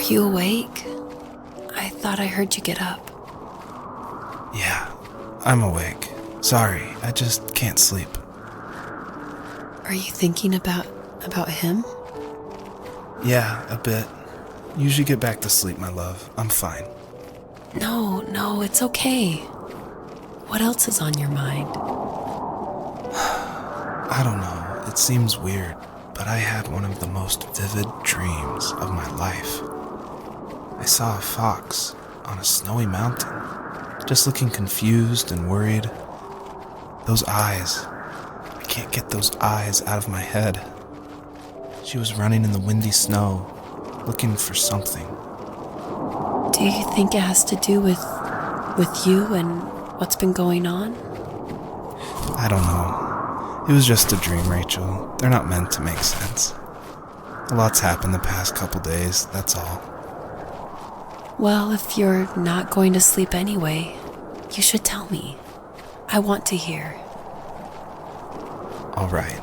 you awake? I thought I heard you get up. Yeah, I'm awake. Sorry, I just can't sleep. Are you thinking about him? Yeah, a bit. Usually get back to sleep, my love. I'm fine. No, it's okay. What else is on your mind? I don't know, it seems weird, but I had one of the most vivid dreams of my life. I saw a fox on a snowy mountain, just looking confused and worried. Those eyes, I can't get those eyes out of my head. She was running in the windy snow, looking for something. Do you think it has to do with you and what's been going on? I don't know. It was just a dream, Rachel. They're not meant to make sense. A lot's happened the past couple days, that's all. Well, if you're not going to sleep anyway, you should tell me. I want to hear. All right.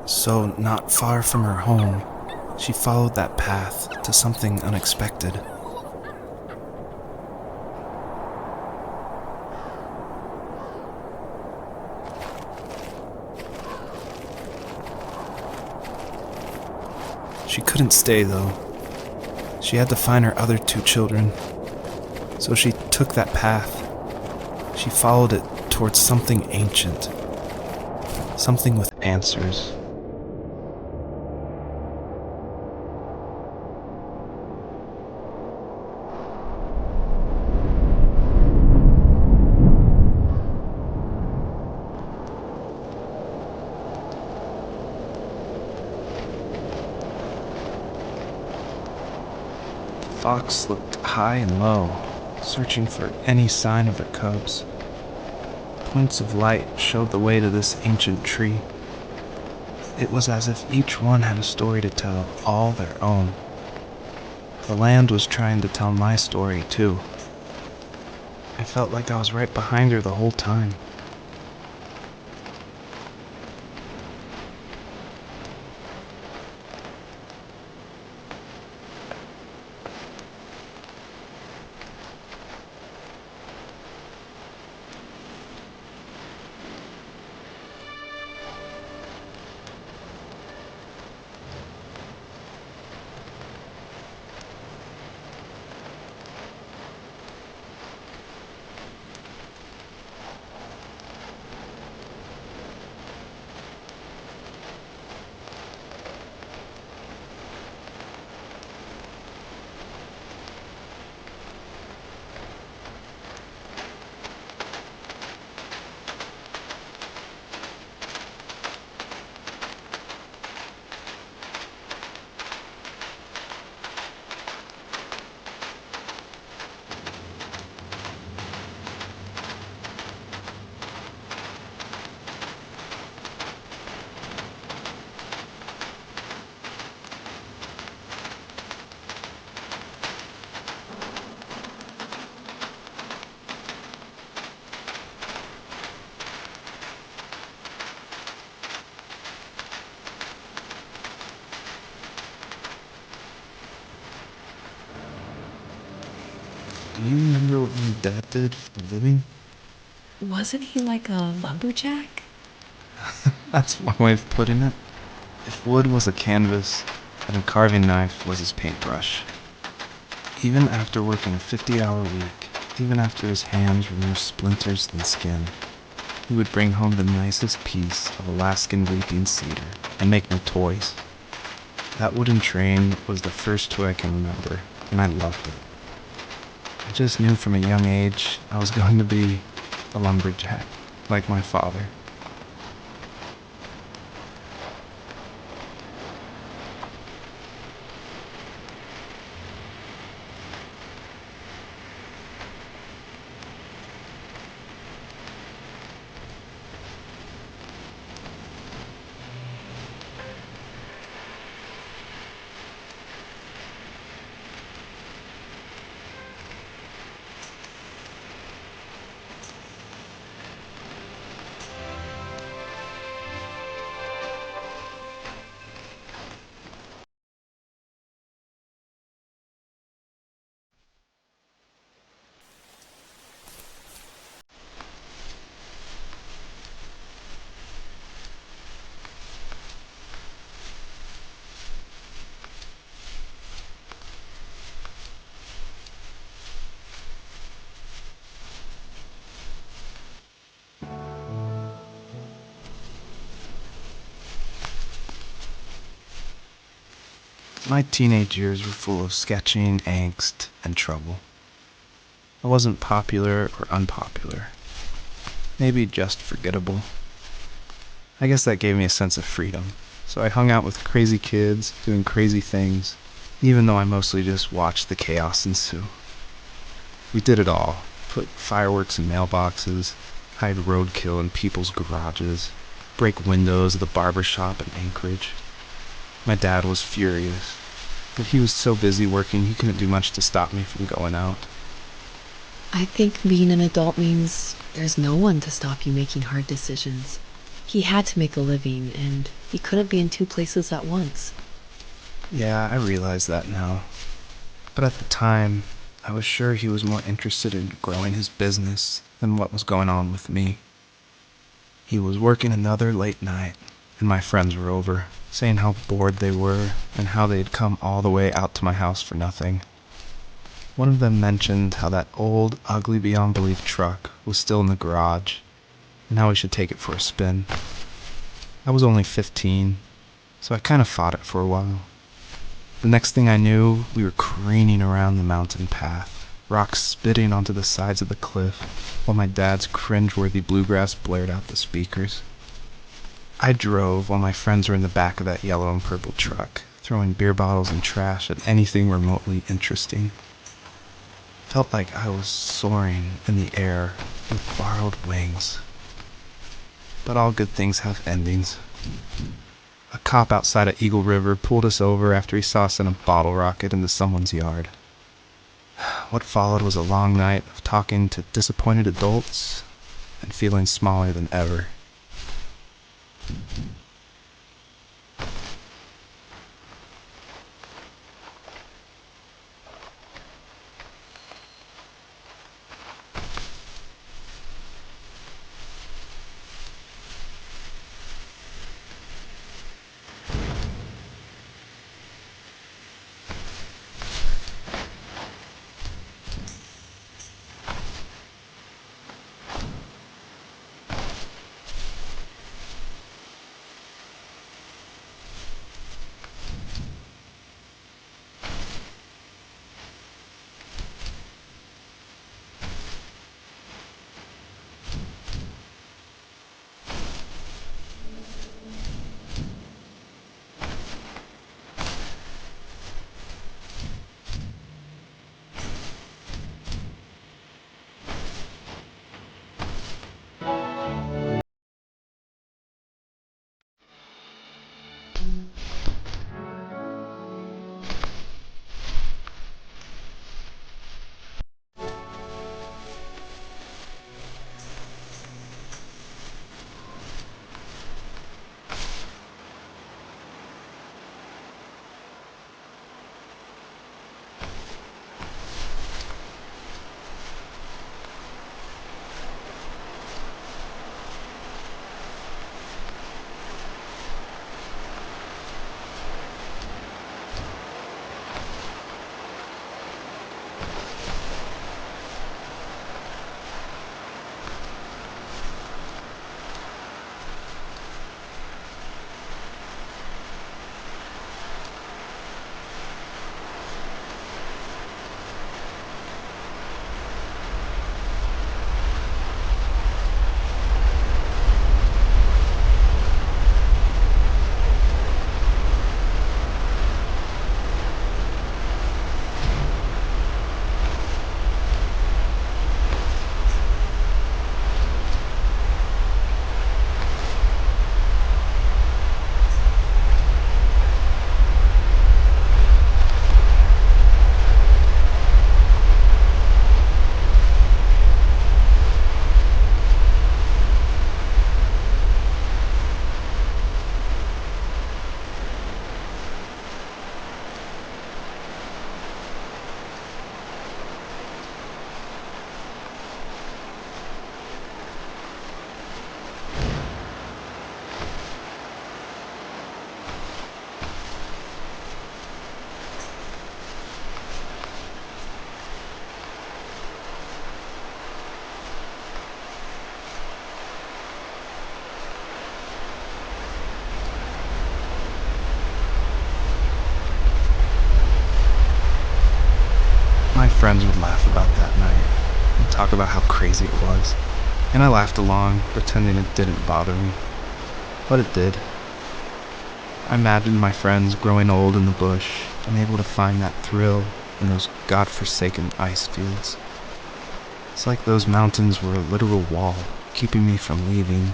So, not far from her home, she followed that path to something unexpected. She couldn't stay, though. She had to find her other 2 children. So she took that path. She followed it towards something ancient. Something with answers. The fox looked high and low, searching for any sign of their cubs. Points of light showed the way to this ancient tree. It was as if each one had a story to tell, all their own. The land was trying to tell my story, too. I felt like I was right behind her the whole time. Do you remember what my dad did for a living? Wasn't he like a lumberjack? That's one way of putting it. If wood was a canvas, then a carving knife was his paintbrush. Even after working a 50-hour week, even after his hands were more splinters than skin, he would bring home the nicest piece of Alaskan weeping cedar and make me toys. That wooden train was the first toy I can remember, and I loved it. I just knew from a young age I was going to be a lumberjack, like my father. My teenage years were full of sketching, angst, and trouble. I wasn't popular or unpopular. Maybe just forgettable. I guess that gave me a sense of freedom. So I hung out with crazy kids, doing crazy things, even though I mostly just watched the chaos ensue. We did it all. Put fireworks in mailboxes, hide roadkill in people's garages, break windows at the barber shop in Anchorage. My dad was furious, but he was so busy working he couldn't do much to stop me from going out. I think being an adult means there's no one to stop you making hard decisions. He had to make a living, and he couldn't be in two places at once. Yeah, I realize that now. But at the time, I was sure he was more interested in growing his business than what was going on with me. He was working another late night, and my friends were over, saying how bored they were and how they'd come all the way out to my house for nothing. One of them mentioned how that old, ugly beyond belief truck was still in the garage, and how we should take it for a spin. I was only 15, so I kind of fought it for a while. The next thing I knew, we were careening around the mountain path, rocks spitting onto the sides of the cliff, while my dad's cringeworthy bluegrass blared out the speakers. I drove while my friends were in the back of that yellow and purple truck, throwing beer bottles and trash at anything remotely interesting. Felt like I was soaring in the air with borrowed wings. But all good things have endings. A cop outside of Eagle River pulled us over after he saw us in a bottle rocket into someone's yard. What followed was a long night of talking to disappointed adults and feeling smaller than ever. friends would laugh about that night and talk about how crazy it was. And I laughed along, pretending it didn't bother me. But it did. I imagined my friends growing old in the bush, unable to find that thrill in those godforsaken ice fields. It's like those mountains were a literal wall, keeping me from leaving,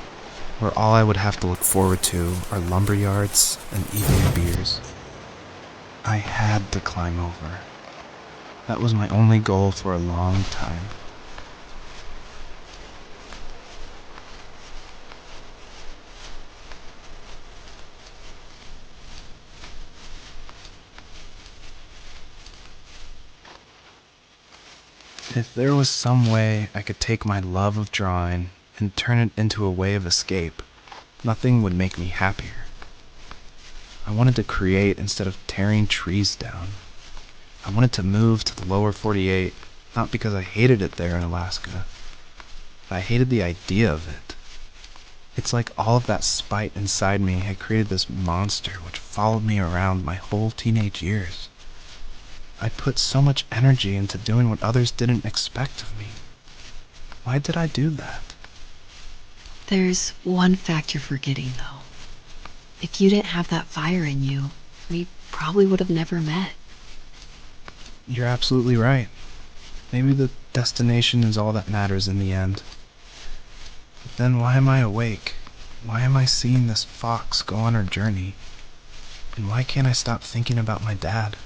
where all I would have to look forward to are lumber yards and evening beers. I had to climb over. That was my only goal for a long time. If there was some way I could take my love of drawing and turn it into a way of escape, nothing would make me happier. I wanted to create instead of tearing trees down. I wanted to move to the lower 48, not because I hated it there in Alaska, but I hated the idea of it. It's like all of that spite inside me had created this monster which followed me around my whole teenage years. I put so much energy into doing what others didn't expect of me. Why did I do that? There's one fact you're forgetting, though. If you didn't have that fire in you, we probably would have never met. You're absolutely right. Maybe the destination is all that matters in the end. But then why am I awake? Why am I seeing this fox go on her journey? And why can't I stop thinking about my dad?